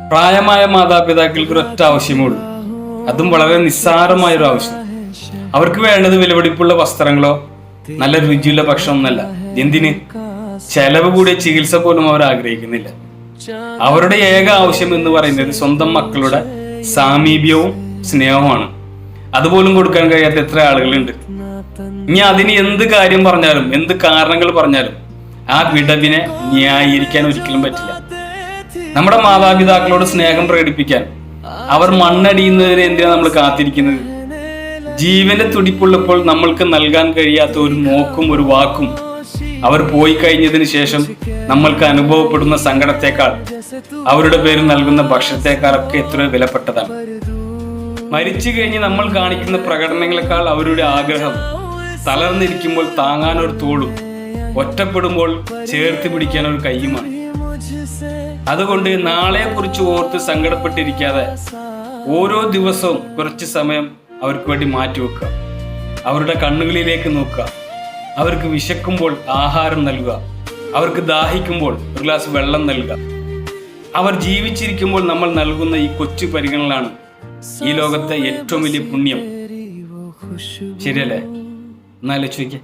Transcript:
പ്രായമായ മാതാപിതാക്കൾക്ക് ഒരൊറ്റ ആവശ്യമേ ഉള്ളൂ, അതും വളരെ നിസ്സാരമായൊരു ആവശ്യം. അവർക്ക് വേണ്ടത് വിലപിടിപ്പുള്ള വസ്ത്രങ്ങളോ നല്ല രുചിയുള്ള ഭക്ഷണമൊന്നല്ല. എന്തിന്, ചെലവ് കൂടിയ ചികിത്സ പോലും അവർ ആഗ്രഹിക്കുന്നില്ല. അവരുടെ ഏക ആവശ്യം എന്ന് പറയുന്നത് സ്വന്തം മക്കളുടെ സാമീപ്യവും സ്നേഹവുമാണ്. അതുപോലും കൊടുക്കാൻ കഴിയാത്ത എത്ര ആളുകളുണ്ട്. ഇനി അതിന് എന്ത് കാര്യം പറഞ്ഞാലും, എന്ത് കാരണങ്ങൾ പറഞ്ഞാലും ആ വിടവിനെ ന്യായീകരിക്കാൻ ഒരിക്കലും പറ്റില്ല. നമ്മുടെ മാതാപിതാക്കളോട് സ്നേഹം പ്രകടിപ്പിക്കാൻ അവർ മണ്ണടിയുന്നതിന് എന്തിനാണ് നമ്മൾ കാത്തിരിക്കുന്നത്? ജീവന്റെ തുടിപ്പുള്ളപ്പോൾ നമ്മൾക്ക് നൽകാൻ കഴിയാത്ത ഒരു നോക്കും ഒരു വാക്കും അവർ പോയി കഴിഞ്ഞതിന് ശേഷം നമ്മൾക്ക് അനുഭവപ്പെടുന്ന സങ്കടത്തെക്കാൾ അവരുടെ പേരിൽ നൽകുന്ന ഭക്ഷണത്തെക്കാളൊക്കെ എത്ര വിലപ്പെട്ടതാണ്. മരിച്ചു കഴിഞ്ഞ് നമ്മൾ കാണിക്കുന്ന പ്രകടനങ്ങളെക്കാൾ അവരുടെ ആഗ്രഹം തളർന്നിരിക്കുമ്പോൾ താങ്ങാൻ ഒരു തോളും, ഒറ്റപ്പെടുമ്പോൾ ചേർത്ത് പിടിക്കാൻ ഒരു കയ്യുമാണ്. അതുകൊണ്ട് നാളെയെ കുറിച്ച് ഓർത്ത് സങ്കടപ്പെട്ടിരിക്കാതെ ഓരോ ദിവസവും കുറച്ച് സമയം അവർക്ക് വേണ്ടി മാറ്റിവെക്കുക. അവരുടെ കണ്ണുകളിലേക്ക് നോക്കുക. അവർക്ക് വിശക്കുമ്പോൾ ആഹാരം നൽകുക. അവർക്ക് ദാഹിക്കുമ്പോൾ ഒരു ഗ്ലാസ് വെള്ളം നൽകുക. അവർ ജീവിച്ചിരിക്കുമ്പോൾ നമ്മൾ നൽകുന്ന ഈ കൊച്ചു പരിഗണനകളാണ് ഈ ലോകത്തെ ഏറ്റവും വലിയ പുണ്യം. ശരിയല്ലേ? എന്നാലോചിച്ച് നോക്കിയേ.